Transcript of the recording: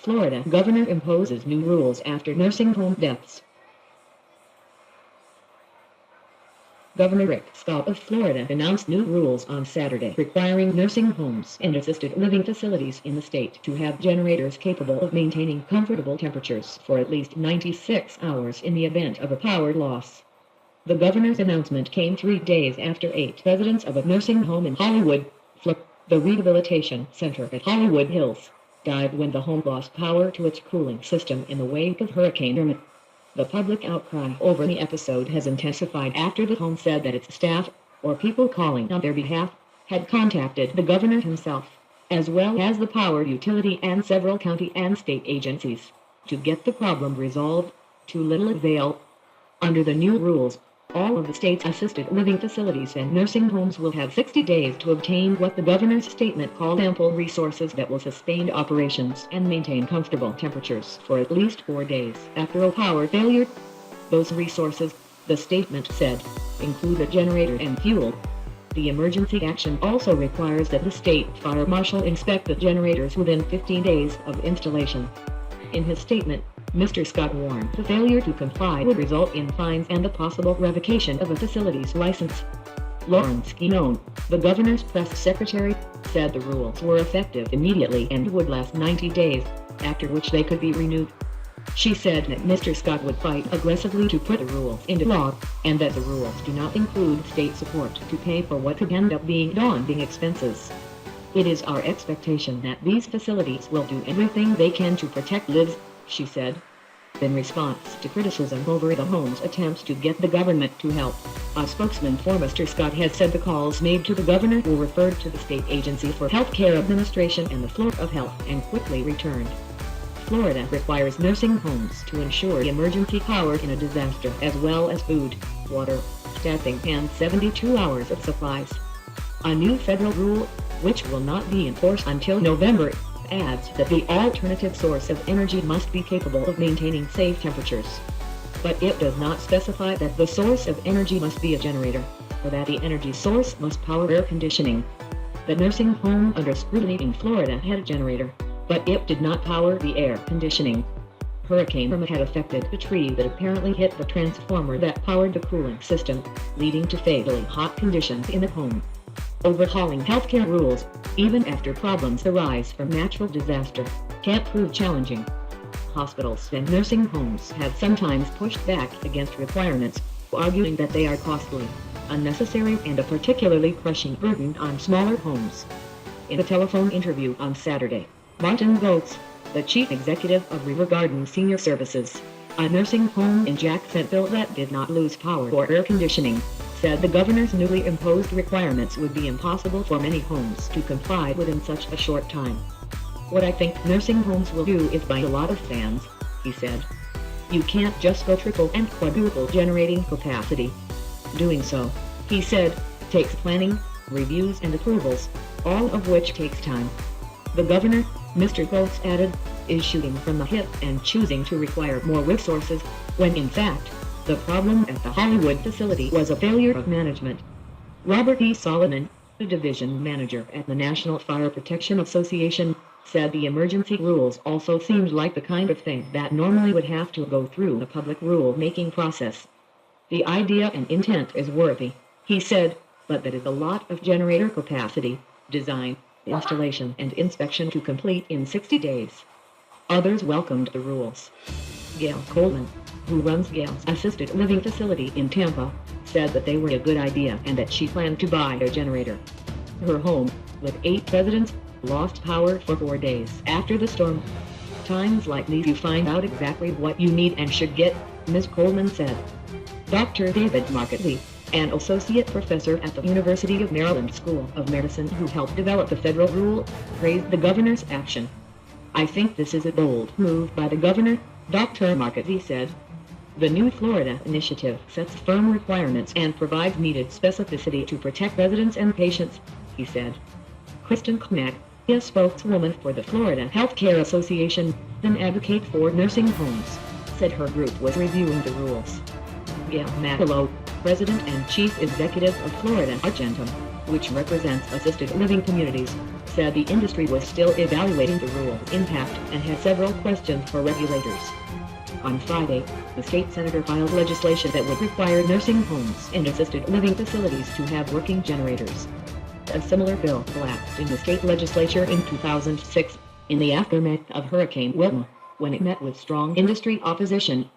Florida governor imposes new rules after nursing home deaths. Governor Rick Scott of Florida announced new rules on Saturday requiring nursing homes and assisted living facilities in the state to have generators capable of maintaining comfortable temperatures for at least 96 hours in the event of a power loss. The governor's announcement came 3 days after 8 residents of a nursing home in Hollywood, Florida, the Rehabilitation Center at Hollywood Hills, died when the home lost power to its cooling system in the wake of Hurricane Irma. The public outcry over the episode has intensified after the home said that its staff, or people calling on their behalf, had contacted the governor himself, as well as the power utility and several county and state agencies, to get the problem resolved. To little avail. Under the new rules, all of the state's assisted living facilities and nursing homes will have 60 days to obtain what the governor's statement called ample resources that will sustain operations and maintain comfortable temperatures for at least 4 days after a power failure. Those resources, the statement said, include a generator and fuel. The emergency action also requires that the state fire marshal inspect the generators within 15 days of installation. In his statement, Mr. Scott warned the failure to comply would result in fines and the possible revocation of a facility's license. Lawrence Guinon, the governor's press secretary, said the rules were effective immediately and would last 90 days, after which they could be renewed. She said that Mr. Scott would fight aggressively to put the rules into law, and that the rules do not include state support to pay for what could end up being daunting expenses. It is our expectation that these facilities will do everything they can to protect lives, she said. In response to criticism over the home's attempts to get the government to help, a spokesman for Mr. Scott has said the calls made to the governor were referred to the State Agency for Healthcare Administration and the Florida of Health and quickly returned. Florida requires nursing homes to ensure emergency power in a disaster as well as food, water, staffing and 72 hours of supplies. A new federal rule, which will not be enforced until November, adds that the alternative source of energy must be capable of maintaining safe temperatures. But it does not specify that the source of energy must be a generator, or that the energy source must power air conditioning. The nursing home under scrutiny in Florida had a generator, but it did not power the air conditioning. Hurricane Irma had affected the tree that apparently hit the transformer that powered the cooling system, leading to fatally hot conditions in the home. Overhauling healthcare rules, even after problems arise from natural disaster, can't prove challenging. Hospitals and nursing homes have sometimes pushed back against requirements, arguing that they are costly, unnecessary and a particularly crushing burden on smaller homes. In a telephone interview on Saturday, Martin Goetz, the chief executive of River Garden Senior Services, a nursing home in Jacksonville that did not lose power for air conditioning, said the governor's newly imposed requirements would be impossible for many homes to comply with in such a short time. What I think nursing homes will do is buy a lot of fans, he said. You can't just go triple and quadruple generating capacity. Doing so, he said, takes planning, reviews and approvals, all of which takes time. The governor, Mr. Goetz added, is shooting from the hip and choosing to require more resources, when in fact, the problem at the Hollywood facility was a failure of management. Robert E. Solomon, the division manager at the National Fire Protection Association, said the emergency rules also seemed like the kind of thing that normally would have to go through the public rule-making process. The idea and intent is worthy, he said, but that is a lot of generator capacity, design, installation and inspection to complete in 60 days. Others welcomed the rules. Gail Coleman, who runs Gail's assisted living facility in Tampa, said that they were a good idea and that she planned to buy a generator. Her home, with 8 residents, lost power for 4 days after the storm. Times like these you find out exactly what you need and should get, Ms. Coleman said. Dr. David Marketley, an associate professor at the University of Maryland School of Medicine who helped develop the federal rule, praised the governor's action. I think this is a bold move by the governor, Dr. Marketley said. The new Florida initiative sets firm requirements and provides needed specificity to protect residents and patients, he said. Kristen Knack, a spokeswoman for the Florida Healthcare Association, an advocate for nursing homes, said her group was reviewing the rules. Gail Matlow, president and chief executive of Florida Argentum, which represents assisted living communities, said the industry was still evaluating the rule's impact and had several questions for regulators. On Friday, the state senator filed legislation that would require nursing homes and assisted living facilities to have working generators. A similar bill collapsed in the state legislature in 2006, in the aftermath of Hurricane Irma, when it met with strong industry opposition.